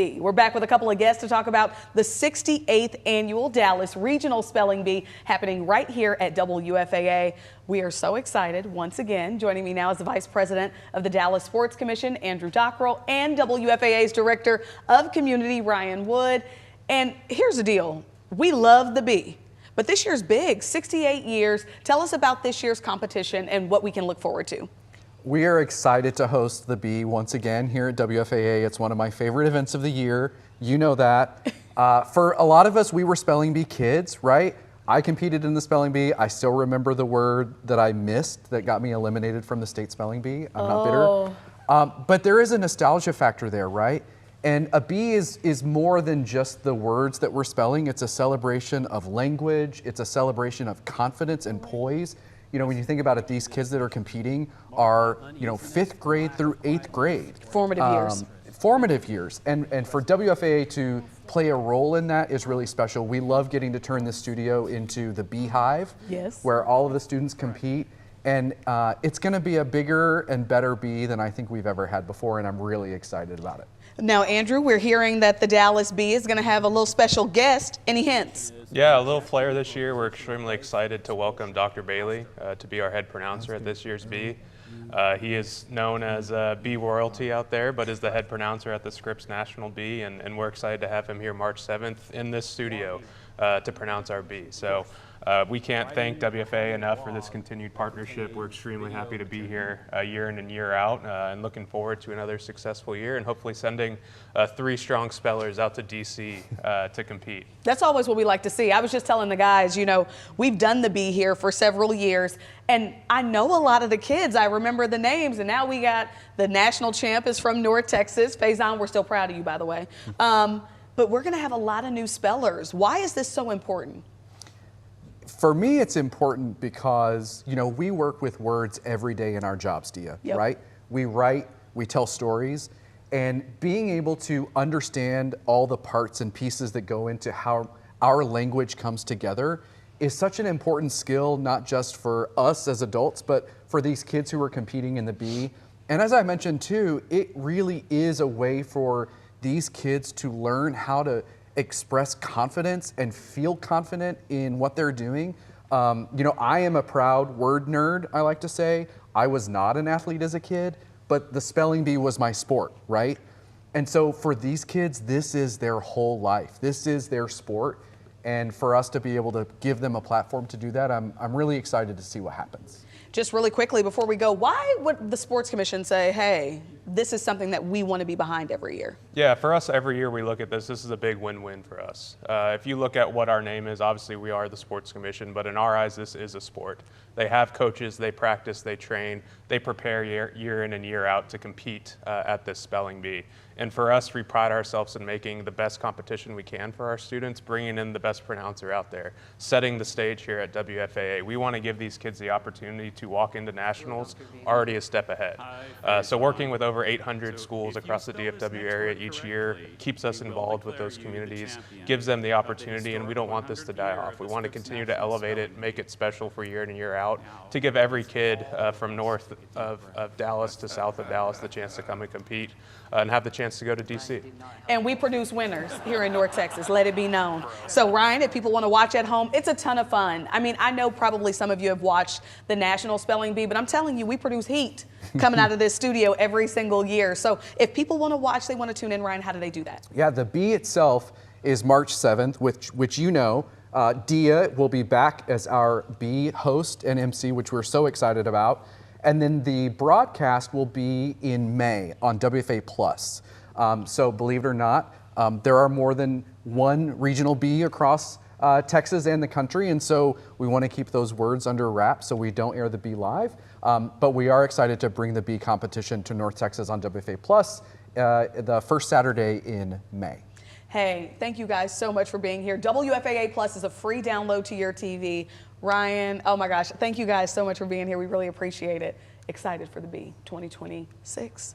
We're back with a couple of guests to talk about the 68th annual Dallas Regional Spelling Bee happening right here at WFAA. We are so excited. Once again, joining me now is the Vice President of the Dallas Sports Commission, Andrew Dockrell, and WFAA's Director of Community, Ryan Wood. And here's the deal. We love the bee, but this year's big, 68 years. Tell us about this year's competition and what we can look forward to. We are excited to host the Bee once again here at WFAA. It's one of my favorite events of the year. You know that. For a lot of us, we were spelling bee kids, right? I competed in the spelling bee. I still remember the word that I missed that got me eliminated from the state spelling bee. I'm not bitter. But there is a nostalgia factor there, right? And a bee is more than just the words that we're spelling. It's a celebration of language. It's a celebration of confidence and poise. You know, when you think about it, these kids that are competing are, 5th grade through 8th grade. Formative years. Formative years. And for WFAA to play a role in that is really special. We love getting to turn the studio into the beehive, yes, where all of the students compete. And it's going to be a bigger and better bee than I think we've ever had before, and I'm really excited about it. Now, Andrew, we're hearing that the Dallas Bee is going to have a little special guest. Any hints? Yeah, a little flair this year. We're extremely excited to welcome Dr. Bailey to be our head pronouncer at this year's Bee. He is known as Bee royalty out there, but is the head pronouncer at the Scripps National Bee, and we're excited to have him here March 7th in this studio to pronounce our Bee. So we can't thank WFAA enough for this continued partnership. We're extremely happy to be here year in and year out, and looking forward to another successful year and hopefully sending 3 strong spellers out to DC to compete. That's always what we like to see. I was just telling the guys, we've done the Bee here for several years, and I know a lot of the kids. I remember the names, and now we got the national champ is from North Texas. Faison, we're still proud of you, by the way. But we're going to have a lot of new spellers. Why is this so important? For me, it's important because, we work with words every day in our jobs, Dia, right? We write, we tell stories, and being able to understand all the parts and pieces that go into how our language comes together is such an important skill, not just for us as adults, but for these kids who are competing in the Bee. And as I mentioned too, it really is a way for these kids to learn how to express confidence and feel confident in what they're doing. I am a proud word nerd, I like to say. I was not an athlete as a kid, but the spelling bee was my sport, right? And so for these kids, this is their whole life. This is their sport. And for us to be able to give them a platform to do that, I'm really excited to see what happens. Just really quickly before we go, why would the Sports Commission say, hey, this is something that we want to be behind every year? Yeah, for us, every year we look at this is a big win-win for us. If you look at what our name is, obviously we are the Sports Commission, but in our eyes, this is a sport. They have coaches, they practice, they train, they prepare year in and year out to compete at this spelling bee. And for us, we pride ourselves in making the best competition we can for our students, bringing in the best pronouncer out there, setting the stage here at WFAA. We want to give these kids the opportunity to walk into nationals already a step ahead. So working with over 800 schools across the DFW area each year keeps us involved with those communities, gives them the opportunity, and we don't want this to die off. We want to continue to elevate it, make it special for year in and year out, to give every kid from north of Dallas to south of Dallas the chance to come and compete and have the chance to go to DC. And we produce winners here in North Texas, let it be known. So Ryan, if people want to watch at home, it's a ton of fun. I mean, I know probably some of you have watched the National Spelling Bee, but I'm telling you, we produce heat coming out of this studio every single year. So if people want to watch, they want to tune in, Ryan, how do they do that? Yeah, the Bee itself is March 7th, which Dia will be back as our Bee host and MC, which we're so excited about. And then the broadcast will be in May on WFAA Plus. So believe it or not, there are more than one regional Bee across Texas and the country, and so we want to keep those words under wraps so we don't air the Bee live. But we are excited to bring the Bee competition to North Texas on WFAA Plus the first Saturday in May. Hey, thank you guys so much for being here. WFAA Plus is a free download to your TV. Ryan, oh my gosh, thank you guys so much for being here. We really appreciate it. Excited for the Bee 2026.